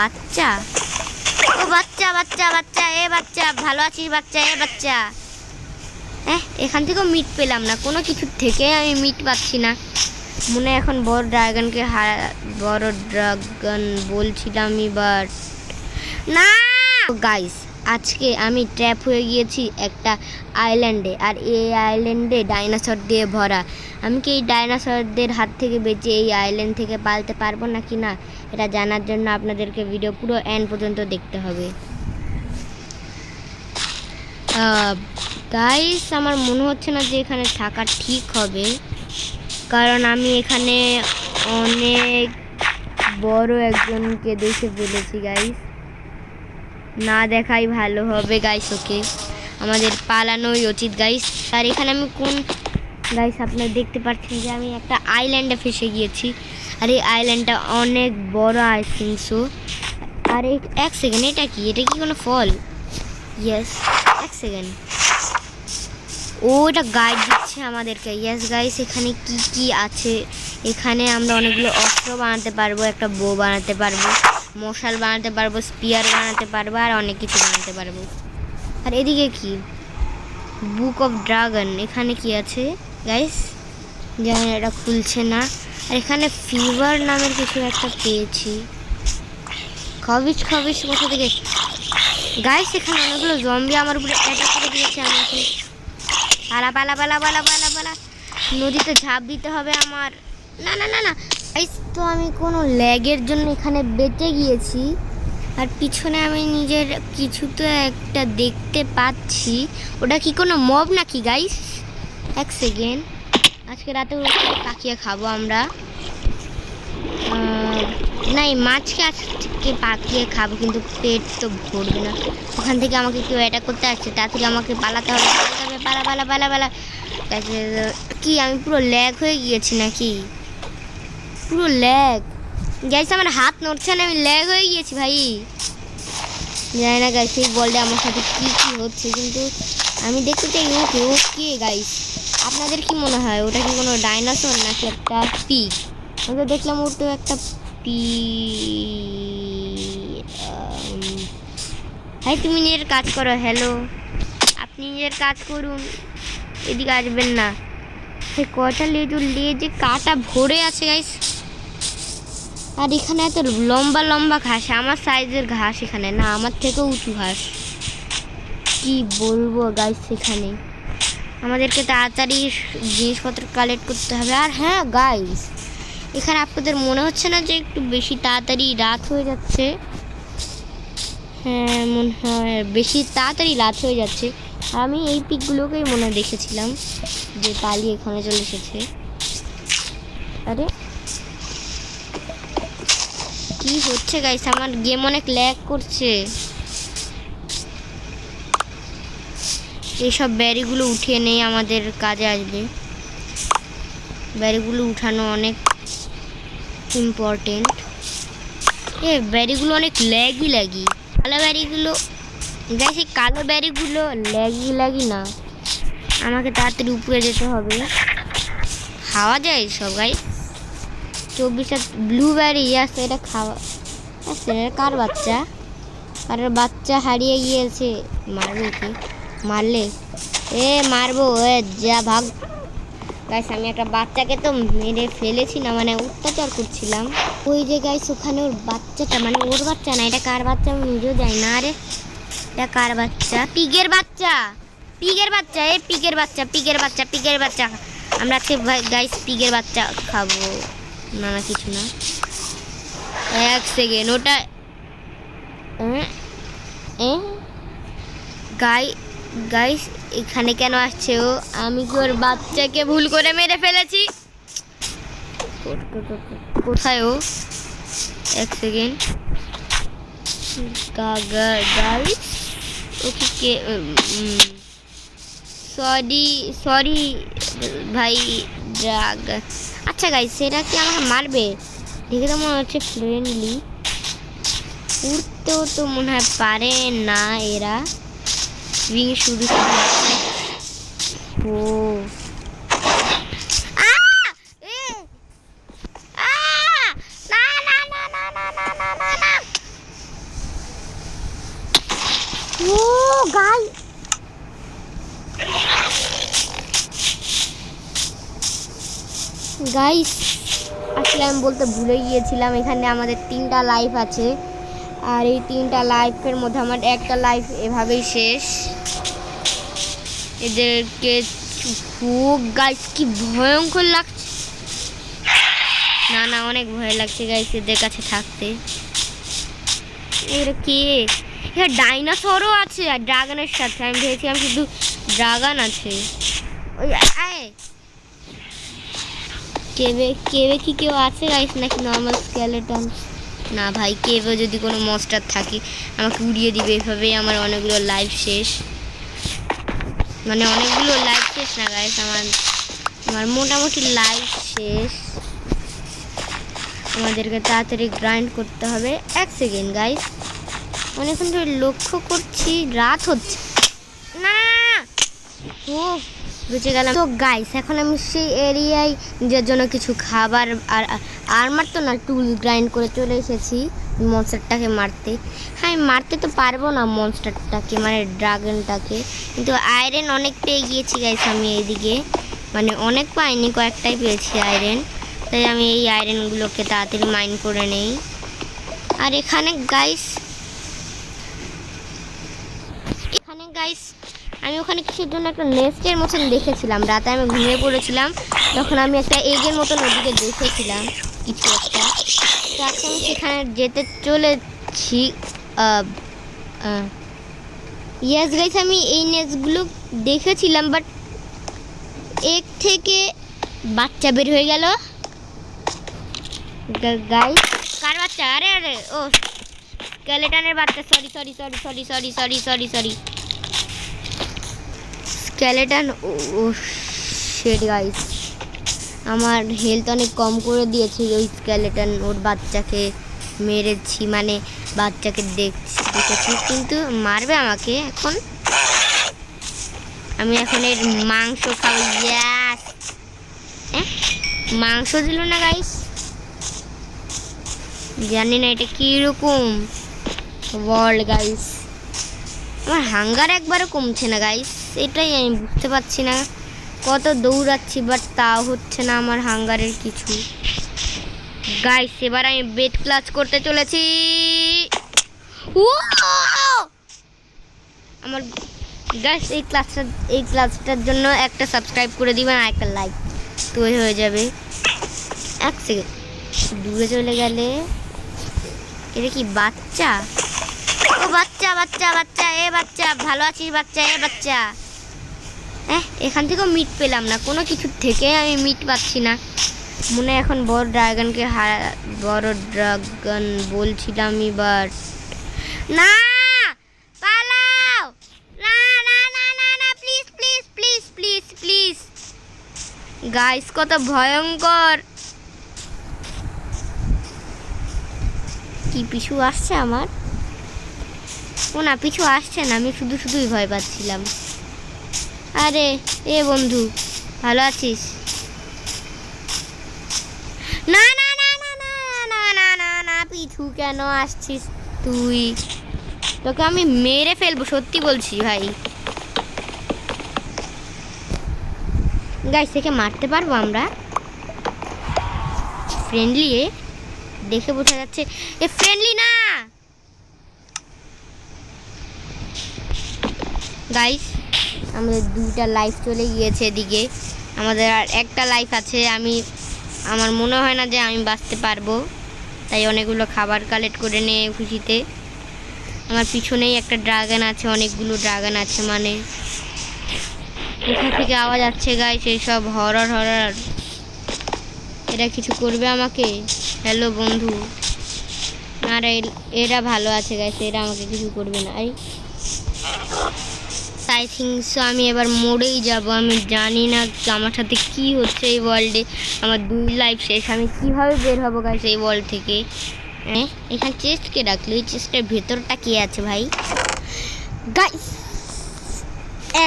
বাচ্চা, ও বাচ্চা বাচ্চা বাচ্চা, এ বাচ্চা ভালো আছিস বাচ্চা? এ বাচ্চা, এখান থেকেও মিট পেলাম না, কোনো কিছুর থেকে আমি মিট পাচ্ছি না। মনে হয় এখন বড় ড্রাগনকে বড় ড্রাগন বলছিলাম এবার না। গাইস, আজকে আমি ট্র্যাপ হয়ে গিয়েছি একটা আইল্যান্ডে, আর এই আইল্যান্ডে ডাইনোসর দিয়ে ভরা। আমি কি এই ডাইনোসরদের হাত থেকে বেঁচে এই আইল্যান্ড থেকে পালাতে পারবো নাকি না, এটা জানার জন্য আপনাদেরকে ভিডিও পুরো এন্ড পর্যন্ত দেখতে হবে। গাইস, আমার মনে হচ্ছে না যে এখানে থাকা ঠিক হবে, কারণ আমি এখানে অনেক বড় একজনকে দেখে ফেলেছি গাইস। না দেখাই ভালো হবে গাইস, ওকে আমাদের পালানোই উচিত গাইস। আর এখানে আমি কোন গাইস, আপনারা দেখতে পাচ্ছেন যে আমি একটা আইল্যান্ডে ফেসে গিয়েছি, আর এই আইল্যান্ডটা অনেক বড় আই থিঙ্ক সো। আর এক সেকেন্ড, এটা কি কোনো ফল? ইয়েস, এক সেকেন্ড, ওটা গাইড দিচ্ছে আমাদেরকে। ইয়েস গাইস, এখানে কি কি আছে? এখানে আমরা অনেকগুলো অস্ত্র বানাতে পারবো, একটা বো বানাতে পারবো, মশাল বানাতে পারবো, স্পিয়ার বানাতে পারবো, আর অনেক কিছু বানাতে পারবো। আর এদিকে কি? Book of dragon. এখানে কি আছে গাইস? জানি এটা খুলছে না। আর এখানে ফিভার নামের কিছু একটা পেয়েছি। খবিস খবিস কোথা থেকে? গাইস, এখানে অনেকগুলো জম্বি আমার উপরে অ্যাটাক করে দিয়েছে। আমি এখন পালা পালা পালা পালা পালা পালা, নদীতে ঝাঁপ দিতে হবে আমার। না না না না গাইস, তো আমি কোনো ল্যাগের জন্য এখানে বেঁচে গিয়েছি। আর পিছনে আমি নিজের কিছু তো একটা দেখতে পাচ্ছি, ওটা কি কোনো মব নাকি গাইস? এক সেকেন্ড, আজকে রাতে পাকিয়ে খাবো আমরা। না, এই মাছকে আজকে পাকিয়ে খাবো, কিন্তু পেট তো ভরবে না। ওখান থেকে আমাকে কেউ অ্যাটাক করতে আসছে, তা থেকে আমাকে পালাতে হবে। পালা পালা পালা পালা। কি আমি পুরো ল্যাগ হয়ে গিয়েছি নাকি? পুরো ল্যাগ গাইস, আমার হাত নড়ছে না, আমি ল্যাগ হয়ে গিয়েছি ভাই। জানি না গাইস এই বলটা আমার সাথে কি কি হচ্ছে, কিন্তু আমি দেখতে চাই ওকে। ওকে গাইস, আপনাদের কি মনে হয় ওটা কি কোনো ডাইনোসর নাকি একটা পিগ? আমি তো দেখলাম ওর তো একটা ভাই তুমি নিজের কাজ করো। হ্যালো, আপনি নিজের কাজ করুন, এদিকে আসবেন না। সে কয়টা লেজে কাটা ভরে আছে গাইস। আর এখানে এত লম্বা লম্বা ঘাস, আমার সাইজের ঘাস এখানে না, আমার থেকেও উঁচু ঘাস। কি বলবো গাইস, এখানে আমাদেরকে তাড়াতাড়ি জিনিসপত্র কালেক্ট করতে হবে। আর হ্যাঁ গাইস, এখানে আপনাদের মনে হচ্ছে না যে একটু বেশি তাড়াতাড়ি রাত হয়ে যাচ্ছে? হ্যাঁ, মনে হয় বেশি তাড়াতাড়ি রাত হয়ে যাচ্ছে। আর আমি এই পিকগুলোকেই মনে দেখেছিলাম যে পালিয়ে এখানে চলে এসেছে। আরে কি হচ্ছে গাইস, আমার গেম অনেক ল্যাগ করছে। এইসব ব্যারিগুলো উঠিয়ে নেই, আমাদের কাজে আসবে। ব্যারিগুলো উঠানো অনেক ইম্পর্টেন্ট। ব্যারিগুলো অনেক ল্যাগি। কালো ব্যারিগুলো গাইস, এই কালো ব্যারিগুলো ল্যাগি না। আমাকে তাড়াতাড়ি উপরে যেতে হবে। খাওয়া যায় সব গাইস? 24টা ব্লুবেরি আছে, এটা খাওয়া আছে? কার বাচ্চা? কারোর বাচ্চা হারিয়ে গিয়েছে। মারবে কি? মারলে মারবো, যা ভাগ। গাইস, আমি একটা বাচ্চাকে তো মেরে ফেলেছি না, মানে অত্যাচার করছিলাম। ওই যে গাইস, ওখানে ওর বাচ্চাটা, মানে ওর বাচ্চা না, এটা কার বাচ্চা আমি নিজেও জানি না। আরে এটা কার বাচ্চা? পিগের বাচ্চা, পিগের বাচ্চা, পিগের বাচ্চা, পিগের বাচ্চা, পিগের বাচ্চা। আমরা আজকে গাইস পিগের বাচ্চা খাবো। না না, কিছু না। এক সেকেন্ড, ওটা গাইস এখানে কেন আসছে ও? আমি কি ওর বাচ্চাকে ভুল করে মেরে ফেলেছি? কোথায় ও? এক সেকেন্ড গাইস, ওকে কে? সরি ভাই ড্রাগ। আচ্ছা গাইস, সেটা কি আমাকে মারবে? দেখে তো মনে হচ্ছে ফ্রেন্ডলি। উঠতেও তো মনে হয় পারে না এরা। উইং শুরু ও ও গাই গাইস, আসলে আমি বলতে ভুলে গিয়েছিলাম এখানে আমাদের 3টা লাইফ আছে, আর এই 3টা লাইফের মধ্যে আমার একটা লাইফ এভাবেই শেষ। এদেরকে গাইস কি ভয়ঙ্কর লাগছে, না না অনেক ভয় লাগছে গাইস এদের কাছে থাকতে। এরা কে? এখানে ডাইনোসরও আছে আর ড্রাগনের সাথে, আমি ভেবেছিলাম শুধু ড্রাগন আছে। ওই কেভে কেভে কি কেউ আছে গাইস নাকি নর্মাল স্কেলেটন? না ভাই, কেভে যদি কোনো মনস্টার থাকে আমাকে উড়িয়ে দিবে এভাবেই আমার অনেকগুলো লাইফ শেষ। মানে অনেকগুলো লাইফ শেষ না গাইস, আমার মোটামুটি লাইফ শেষ। আমাদেরকে তাড়াতাড়ি গ্রাইন্ড করতে হবে। 1 সেকেন্ড গাইস, অনেকক্ষণ ধরে লক্ষ্য করছি রাত হচ্ছে না। ও বেঁচে গেলাম। তো গাইস এখন আমি সেই এরিয়ায় নিজের জন্য কিছু খাবার আর আর্মার তো না টুল গ্রাইন্ড করে চলে এসেছি মনস্টারটাকে মারতে। হ্যাঁ, আমি মারতে তো পারবো না মনস্টারটাকে, মানে ড্রাগনটাকে, কিন্তু আয়রন অনেক পেয়ে গিয়েছি গাইস আমি এইদিকে। মানে অনেক পাইনি, কয়েকটাই পেয়েছি আয়রন, তাই আমি এই আয়রনগুলোকে তাড়াতাড়ি মাইন করে নেই। আর এখানে গাইস আমি ওখানে কিছুর জন্য একটা নেস্টের মতন দেখেছিলাম। রাতে আমি ঘুমিয়ে পড়েছিলাম, তখন আমি একটা এগের মতন ওদিকে দেখেছিলাম কিছু একটা। তো আজকে আমি সেখানে যেতে চলেছি। ইয়েস গাইস, আমি এই নেস্টগুলো দেখেছিলাম, বাট এক থেকে বাচ্চা বের হয়ে গেল গাইস। কার বাচ্চা? আরে আরে ও স্কেলেটনের বাচ্চা, sorry sorry sorry sorry sorry sorry sorry sorry skeleton. ও শিট গাইস, আমার হেলথ অনেক কম করে দিয়েছে ওই স্কেলেটন। ওর বাচ্চাকে মেরেছি, মানে বাচ্চাকে দেখেছি, কিন্তু মারবে আমাকে এখন। আমি এখন এর মাংস খাবো। ইয়াস, মাংস দিল না গাইস, জানি না এটা কীরকম ওয়ার্ল্ড গাইস। আমার হাঙ্গার একবারও কমছে না গাইস, এটাই আমি বুঝতে পারছি না। কত দৌড়াচ্ছি বাট তাও হচ্ছে না আমার হাঙ্গারের কিছু। গাইস এবার আমি বেড ক্লাচ করতে চলেছি। আমার গাইস এই ক্লাচটার জন্য একটা সাবস্ক্রাইব করে দিবেন আর একটা লাইক, তো হয়ে যাবে। 1 সেকেন্ড, দূরে চলে গেলে। এটা কি বাচ্চা? ও বাচ্চা বাচ্চা বাচ্চা, এ বাচ্চা ভালো আছিস বাচ্চা? এ বাচ্চা, এখান থেকেও মিট পেলাম না, কোনো কিছুর থেকে আমি মিট পাচ্ছি না। মনে এখন বড় ড্রাগনকে বড় ড্রাগন বলছিলাম এবার। না পালাও, না না না না না, please please please please please guys, কত ভয়ঙ্কর। কি পিছু আসছে আমার? ও না, পিছু আসছে না, আমি শুধু শুধুই ভয় পাচ্ছিলাম। আরে এ বন্ধু, ভালো আছিস? না না না না না না না না না, পিছু কেন আসছিস তুই? তোকে আমি মেরে ফেলবো, সত্যি বলছি ভাই। গাইস থেকে মারতে পারবো আমরা? ফ্রেন্ডলি দেখে বোঝা যাচ্ছে এ ফ্রেন্ডলি না। গাইস আমাদের 2টা লাইফ চলে গিয়েছে এদিকে, আমাদের আর একটা লাইফ আছে। আমার মনে হয় না যে আমি বাঁচতে পারবো, তাই অনেকগুলো খাবার কালেক্ট করে নিয়ে খুশিতে। আমার পিছনেই একটা ড্রাগন আছে, অনেকগুলো ড্রাগন আছে, মানে কোথা থেকে আওয়াজ আসছে গাইস, এই সব হরর হরর। এরা কিছু করবে আমাকে? হ্যালো বন্ধু। আর এরা ভালো আছে গাইস, এরা আমাকে কিছু করবে না। আই থিঙ্ক সো আমি এবার মরেই যাব। আমি জানি না আমার সাথে কি হচ্ছে এই ওয়ার্ল্ডে। আমার 2 লাইফ শেষ, আমি কিভাবে বের হবো গাইস এই ওয়ার্ল্ড থেকে? এখানে চেস্টকে ডাকলো, এই চেস্টের ভেতরটা কি আছে ভাই? গাইস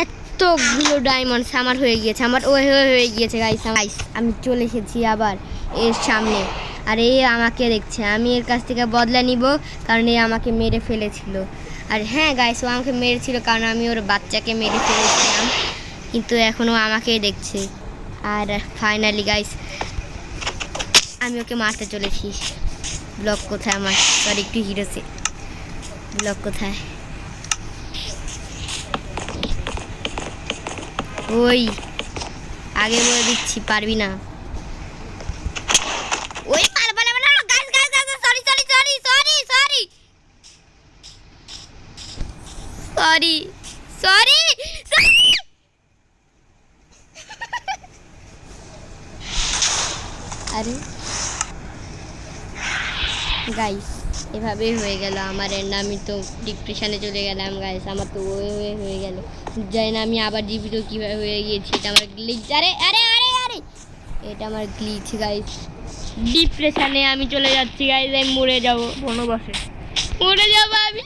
এতগুলো ডায়মন্ডস আমার হয়ে গিয়েছে, আমার হয়ে গিয়েছে গাইস। আমি চলে এসেছি আবার এর সামনে। আর এ আমাকে দেখছে, আমি এর কাছ থেকে বদলা নিব, কারণ এ আমাকে মেরে ফেলেছিল। আর হ্যাঁ গাইস, ও আমাকে মেরেছিল কারণ আমি ওর বাচ্চাকে মেরে ফেলেছিলাম, কিন্তু এখনও আমাকেই দেখছে। আর ফাইনালি গাইস আমি ওকে মারতে চলেছি। ব্লক কোথায় আমার? সরি, একটু হিরোছে। ব্লক কোথায়? ওই আগে বলে দিচ্ছি, পারবি না। ওই পারবে না, guys guys guys, sorry sorry sorry sorry sorry sorry sorry. আরে গাইস এভাবেই হয়ে গেল আমার এন্ড, আমি তো ডিপ্রেশনে চলে গেলাম গাইস। আমার তো হয়ে গেল, জানি না আমি আবার জীবিত কীভাবে হয়ে গিয়েছি। এটা আমার গ্লিচ। আরে আরে আরে আরে, এটা আমার গ্লিচ গাইস। ডিপ্রেশনে আমি চলে যাচ্ছি গাইস, আমি মরে যাবো বনবাসে, মরে যাবো আমি।